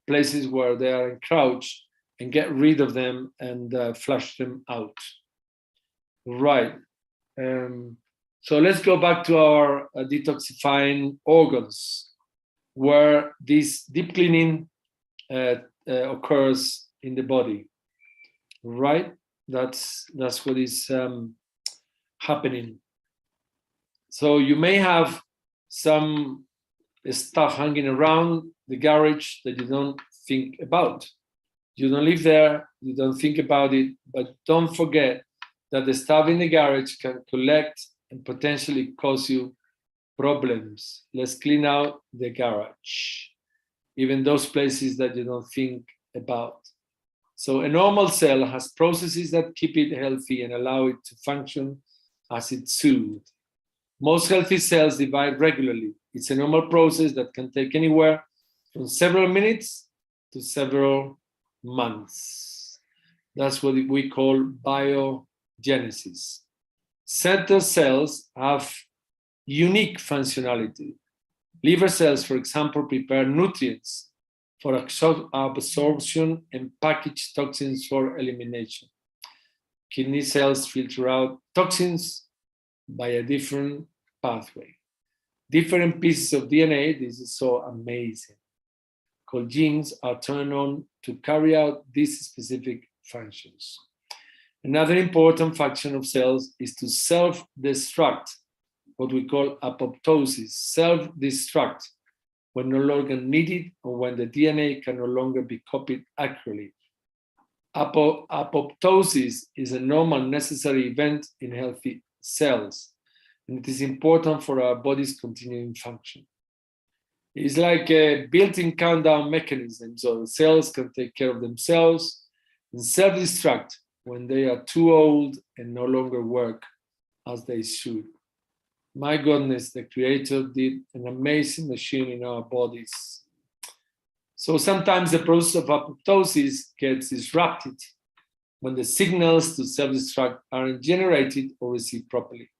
[SPEAKER 1] places where they are encroached and get rid of them and flush them out. Right. So let's go back to our detoxifying organs, where this deep cleaning occurs in the body. Right. That's what is happening. So you may have some stuff hanging around the garage that you don't think about. You don't live there, you don't think about it, but don't forget that the stuff in the garage can collect and potentially cause you problems. Let's clean out the garage, even those places that you don't think about. So a normal cell has processes that keep it healthy and allow it to function as it should. Most healthy cells divide regularly. It's a normal process that can take anywhere from several minutes to several months. That's what we call biogenesis. Certain cells have unique functionality. Liver cells, for example, prepare nutrients for absorption and package toxins for elimination. Kidney cells filter out toxins by a different pathway. Different pieces of DNA, this is so amazing, called genes, are turned on to carry out these specific functions. Another important function of cells is to self-destruct, what we call apoptosis, self-destruct, when no longer needed or when the DNA can no longer be copied accurately. Apoptosis is a normal, necessary event in healthy cells, and it is important for our body's continuing function. It's like a built-in countdown mechanism, so the cells can take care of themselves and self-destruct when they are too old and no longer work as they should. My goodness, the Creator did an amazing machine in our bodies. So sometimes the process of apoptosis gets disrupted when the signals to self-destruct aren't generated or received properly,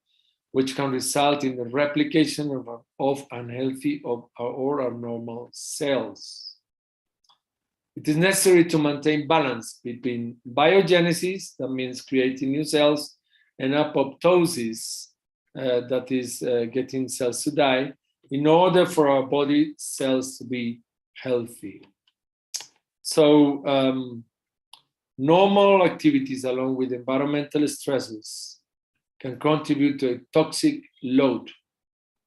[SPEAKER 1] which can result in the replication of unhealthy or abnormal cells. It is necessary to maintain balance between biogenesis, that means creating new cells, and apoptosis, that is getting cells to die, in order for our body cells to be healthy. So normal activities along with environmental stresses can contribute to a toxic load,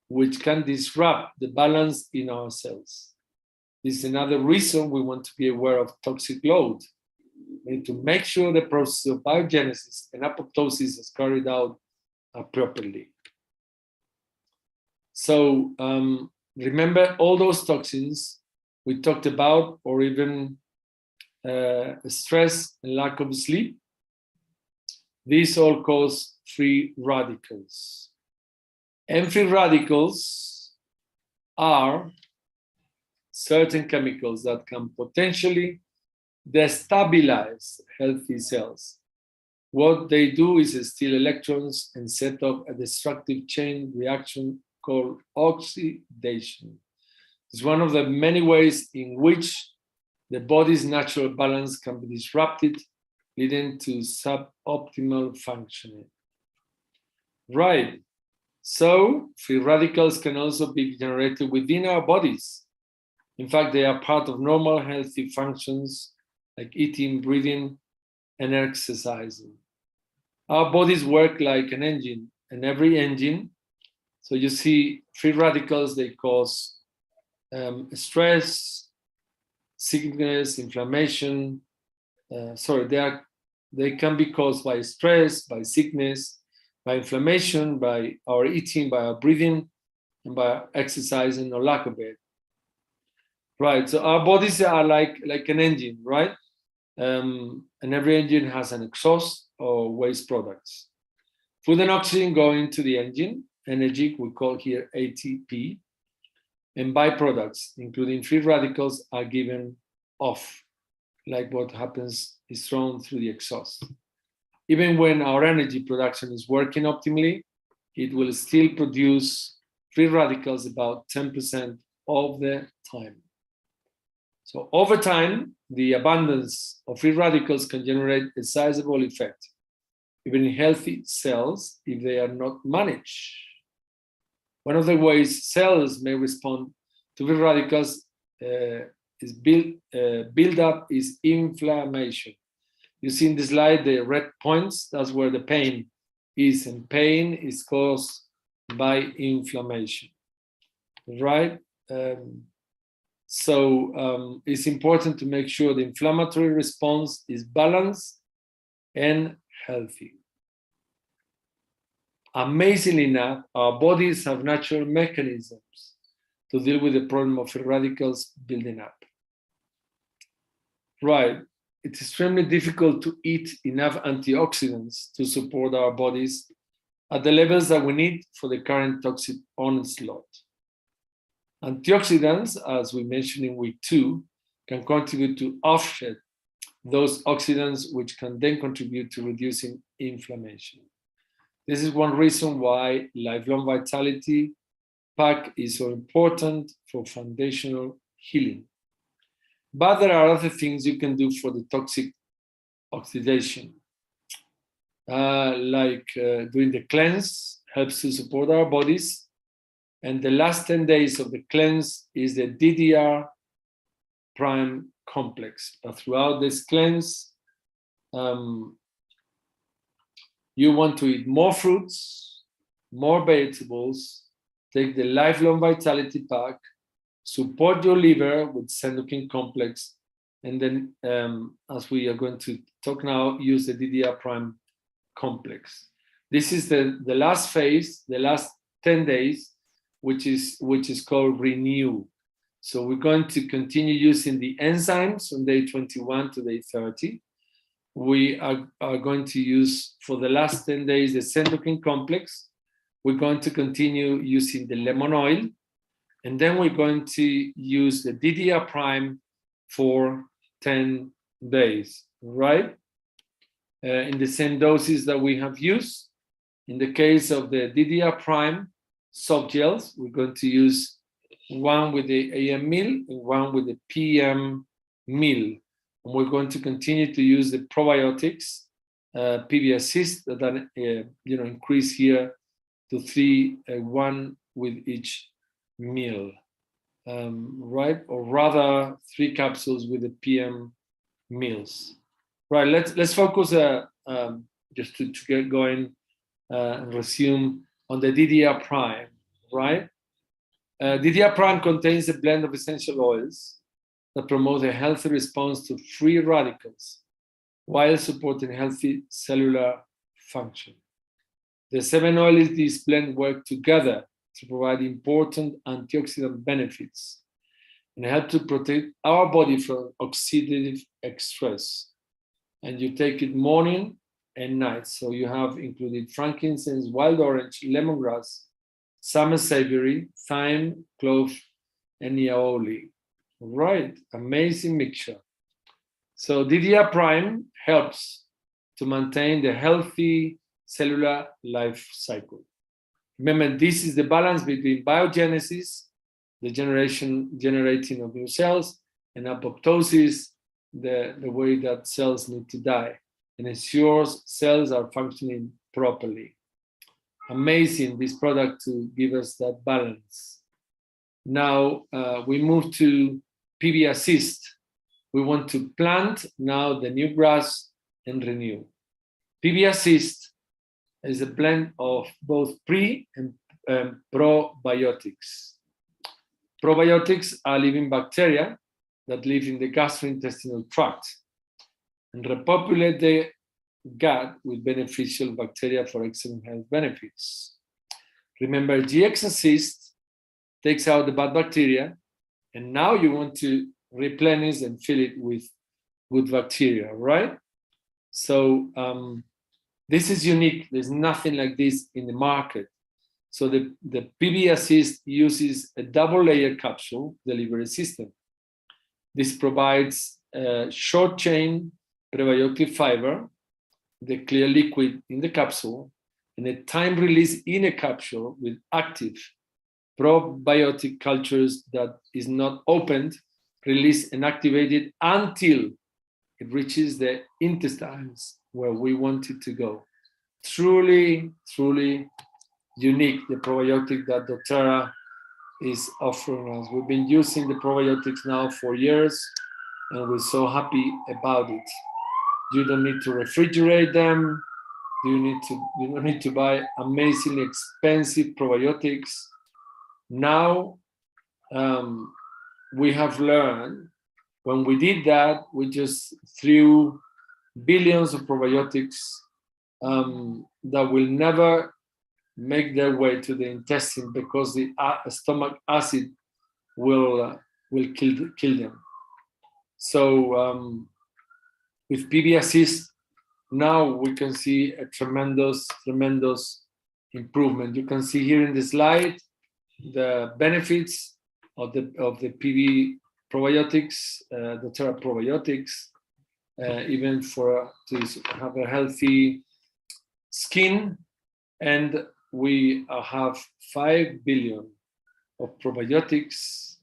[SPEAKER 1] which can disrupt the balance in our cells. This is another reason we want to be aware of toxic load. We need to make sure the process of biogenesis and apoptosis is carried out properly. So remember all those toxins we talked about, or even stress and lack of sleep. These all cause free radicals. And free radicals are certain chemicals that can potentially destabilize healthy cells. What they do is steal electrons and set up a destructive chain reaction called oxidation. It's one of the many ways in which the body's natural balance can be disrupted, leading to suboptimal functioning. Right. So free radicals can also be generated within our bodies. In fact, they are part of normal healthy functions like eating, breathing, and exercising. Our bodies work like an engine, and every engine, so you see free radicals, they cause stress, sickness, inflammation, they can be caused by stress, by sickness, by inflammation, by our eating, by our breathing, and by exercising or lack of it. Right. So our bodies are like an engine, right? And every engine has an exhaust or waste products. Food and oxygen go into the engine, energy we call here ATP, and byproducts, including free radicals, are given off, like what happens is thrown through the exhaust. Even when our energy production is working optimally, it will still produce free radicals about 10% of the time. So over time, the abundance of free radicals can generate a sizable effect, even in healthy cells, if they are not managed. One of the ways cells may respond to free radicals is build up is inflammation. You see in the slide the red points, that's where the pain is, and pain is caused by inflammation, right? So it's important to make sure the inflammatory response is balanced and healthy. Amazingly enough, our bodies have natural mechanisms to deal with the problem of free radicals building up. Right. It's extremely difficult to eat enough antioxidants to support our bodies at the levels that we need for the current toxic onslaught. Antioxidants, as we mentioned in week 2, can contribute to offset those oxidants, which can then contribute to reducing inflammation. This is one reason why lifelong vitality pack is so important for foundational healing. But there are other things you can do for the toxic oxidation, like doing the cleanse helps to support our bodies. And the last 10 days of the cleanse is the DDR prime complex. But throughout this cleanse, you want to eat more fruits, more vegetables, take the lifelong vitality pack, support your liver with cytokine complex, and then, as we are going to talk now, use the DDR prime complex. This is the last phase, the last 10 days, which is called renew. So we're going to continue using the enzymes from day 21 to day 30. We are going to use, for the last 10 days, the cytokine complex. We're going to continue using the lemon oil. And then we're going to use the DDR prime for 10 days, right? In the same doses that we have used. In the case of the DDR prime soft gels, we're going to use one with the AM meal and one with the PM meal. And we're going to continue to use the probiotics, PB Assist, that increase here to 3, 1 with each meal, right? Or rather 3 capsules with the PM meals. Right, let's focus just to get going and resume on the DDR prime, right? DDR prime contains a blend of essential oils that promote a healthy response to free radicals while supporting healthy cellular function. The 7 oils in this blend work together to provide important antioxidant benefits and help to protect our body from oxidative stress. And you take it morning and night. So you have included frankincense, wild orange, lemongrass, summer savory, thyme, clove, and yaoli. Right, amazing mixture. So DDR prime helps to maintain the healthy cellular life cycle. Remember, this is the balance between biogenesis, the generating of new cells, and apoptosis, the way that cells need to die, and ensures cells are functioning properly. Amazing, this product to give us that balance. Now we move to PB Assist. We want to plant now the new grass and renew. PB Assist is a blend of both pre and probiotics. Probiotics are living bacteria that live in the gastrointestinal tract. and repopulate the gut with beneficial bacteria for excellent health benefits. Remember, GX Assist takes out the bad bacteria, and now you want to replenish and fill it with good bacteria, right? So this is unique. There's nothing like this in the market. So the PB Assist uses a double-layer capsule delivery system. This provides a short-chain prebiotic fiber, the clear liquid in the capsule, and a time release in a capsule with active probiotic cultures that is not opened, released, and activated until it reaches the intestines where we want it to go. Truly, truly unique, the probiotic that doTERRA is offering us. We've been using the probiotics now for years, and we're so happy about it. You don't need to refrigerate them. You don't need to buy amazingly expensive probiotics. Now we have learned when we did that, we just threw billions of probiotics that will never make their way to the intestine because the stomach acid will kill them. So with PB Assist, now we can see a tremendous improvement. You can see here in the slide the benefits of the PB probiotics, the doTERRA probiotics, even for to have a healthy skin. And we have 5 billion of probiotics,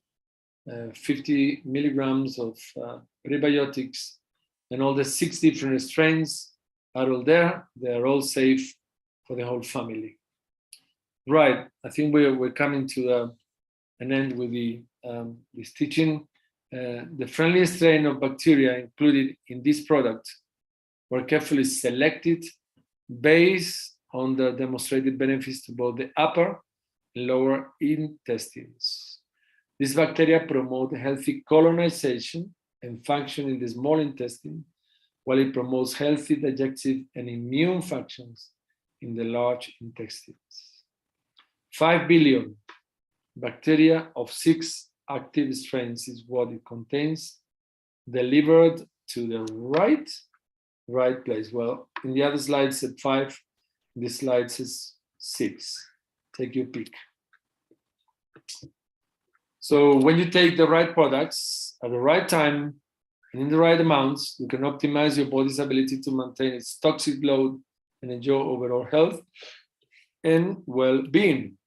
[SPEAKER 1] 50 milligrams of prebiotics, and all the 6 different strains are all there. They're all safe for the whole family. Right, I think we're coming to an end with this teaching. The friendliest strain of bacteria included in this product were carefully selected based on the demonstrated benefits to both the upper and lower intestines. These bacteria promote healthy colonization and function in the small intestine, while it promotes healthy digestive and immune functions in the large intestines. 5 billion bacteria of 6 active strains is what it contains, delivered to the right place. Well, in the other slide it said 5, in this slide it says 6. Take your pick. So when you take the right products at the right time and in the right amounts, you can optimize your body's ability to maintain its toxic load and enjoy overall health and well-being.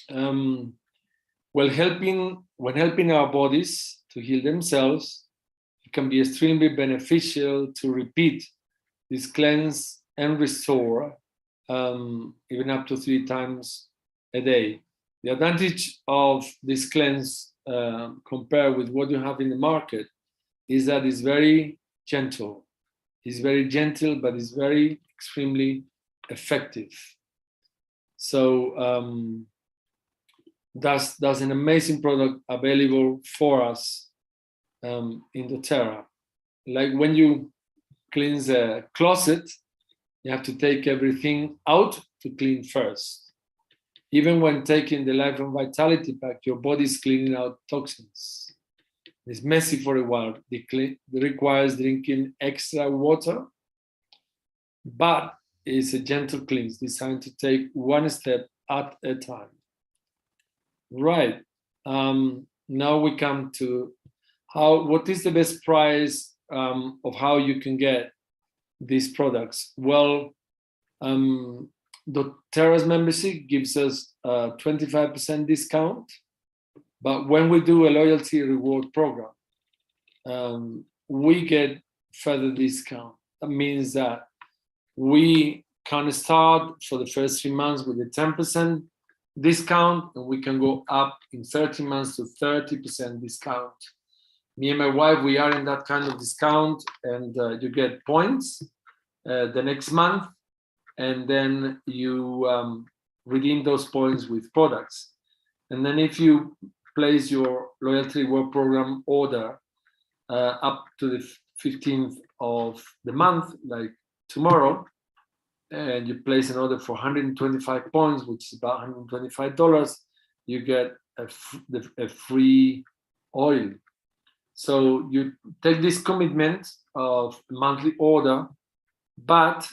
[SPEAKER 1] When helping our bodies to heal themselves, it can be extremely beneficial to repeat this cleanse and restore even up to 3 times a day. The advantage of this cleanse compared with what you have in the market is that it's very gentle. It's very gentle, but it's very extremely effective. So that's an amazing product available for us in doTERRA. Like when you cleanse a closet, you have to take everything out to clean first. Even when taking the Life and Vitality Pack, your body is cleaning out toxins. It's messy for a while. It requires drinking extra water, but it's a gentle cleanse designed to take one step at a time. Right. Now we come to what is the best price of how you can get these products? Well, doTERRA's membership gives us a 25% discount, but when we do a loyalty reward program, we get further discount. That means that we can start for the first 3 months with a 10% discount, and we can go up in 30 months to 30% discount. Me and my wife, we are in that kind of discount, and you get points the next month, and then you redeem those points with products. And then if you place your loyalty reward program order up to the 15th of the month, like tomorrow, and you place an order for 125 points, which is about $125, you get a free oil. So you take this commitment of monthly order, but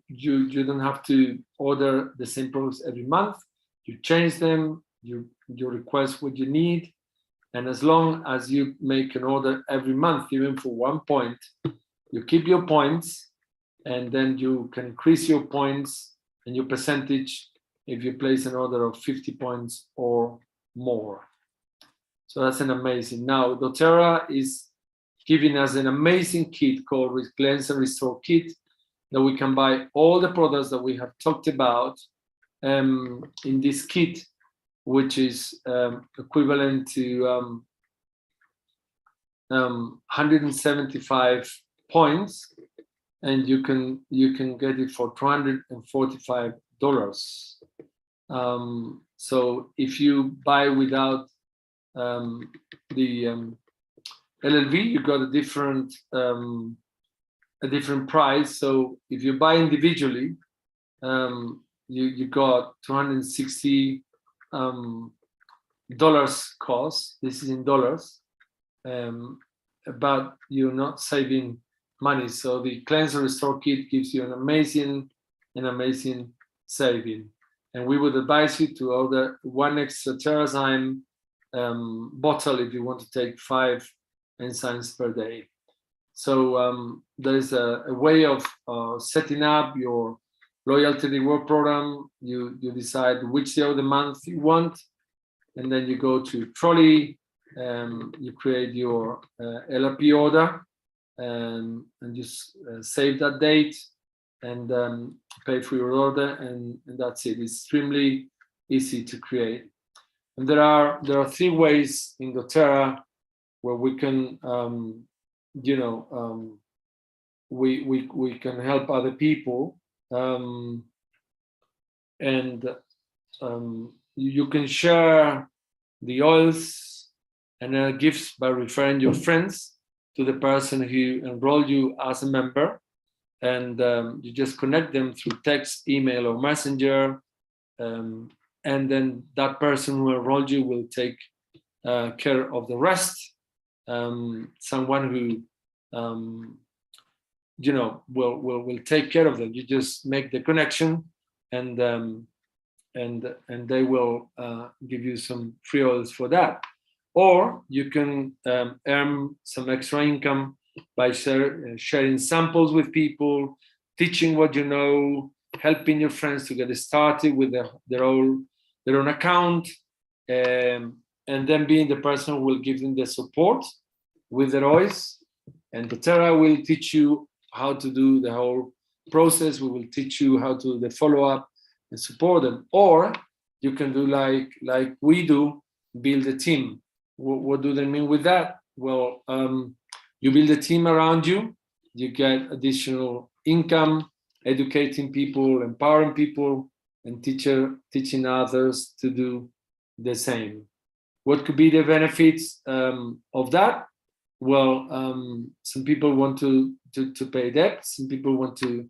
[SPEAKER 1] you don't have to order the same products every month. You change them, you request what you need, and as long as you make an order every month, even for 1 point, you keep your points, and then you can increase your points and your percentage if you place an order of 50 points or more. So that's an amazing. Now, doTERRA is giving us an amazing kit called Cleanse and Restore Kit, that we can buy all the products that we have talked about in this kit, which is equivalent to 175 points, and you can get it for $245. So if you buy without the LLV, you got a different price. So if you buy individually, you got $260 cost. This is in dollars, but you're not saving money. So the Cleanse and Restore Kit gives you an amazing saving. And we would advise you to order 1 extra TerraZyme bottle if you want to take 5 enzymes per day. So there is a way of setting up your loyalty reward program. You decide which day of the month you want, and then you go to trolley, you create your LRP order, and just save that date and pay for your order, and that's it. It's extremely easy to create. And there are 3 ways in doTERRA where we can we can help other people, and you can share the oils and gifts by referring your friends to the person who enrolled you as a member, and you just connect them through text, email, or messenger, and then that person who enrolled you will take care of the rest. Someone who will take care of them. You just make the connection, and they will give you some free oils for that. Or you can earn some extra income by sharing samples with people, teaching what you know, helping your friends to get started with their own account, and then being the person who will give them the support with their oils. And doTERRA will teach you how to do the whole process. We will teach you how to do the follow-up and support them. Or you can do like we do, build a team. What do they mean with that? Well, you build a team around you, you get additional income, educating people, empowering people, and teaching others to do the same. What could be the benefits of that? Well, some people want to pay debt, some people want to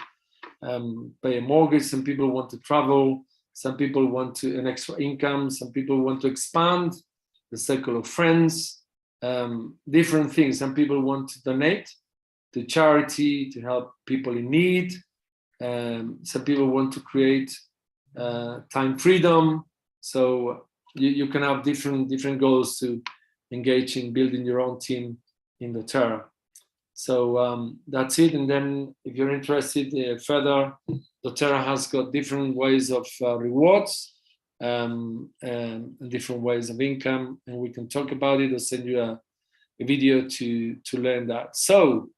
[SPEAKER 1] pay a mortgage, some people want to travel, some people want an extra income, some people want to expand the circle of friends, different things. Some people want to donate to charity to help people in need. Some people want to create time freedom. So you can have different goals to engage in building your own team in doTERRA. So that's it. And then if you're interested further, doTERRA has got different ways of rewards and different ways of income, and we can talk about it. I'll send you a video to learn that. So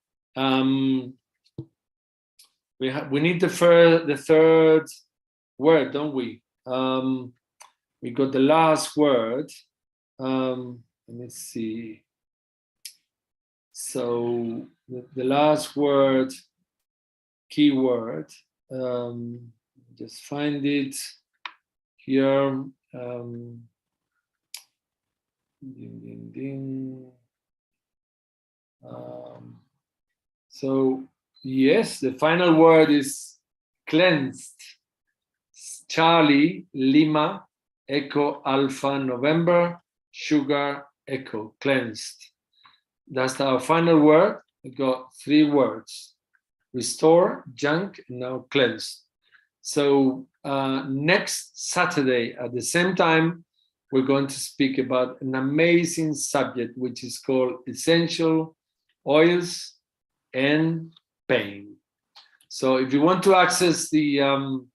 [SPEAKER 1] we need the third word, don't we? We got the last word. Let me see. So the last word, keyword, just find it here. Ding, ding, ding. So yes, the final word is cleansed. Charlie, Lima, Echo, Alpha, November, Sugar, Echo, cleansed. That's our final word. We got 3 words: restore, junk, and now cleansed. So next Saturday at the same time, we're going to speak about an amazing subject, which is called essential oils and pain. So if you want to access the, you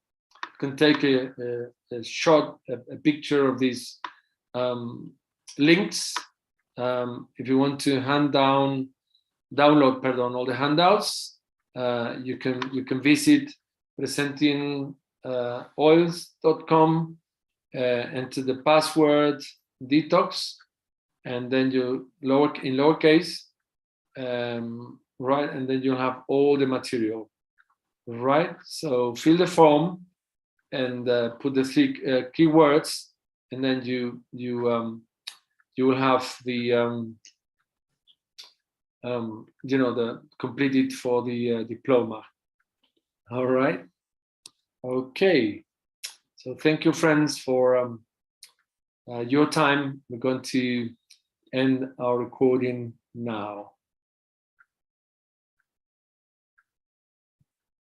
[SPEAKER 1] can take a shot, a picture of these links. If you want to download all the handouts, you can visit presentingoils.com, enter the password Detox, and then you in lowercase, right, and then you'll have all the material, right? So fill the form and put the 3 keywords, and then you will have the the completed for the diploma. All right. Okay. So thank you, friends, for your time. We're going to end our recording now.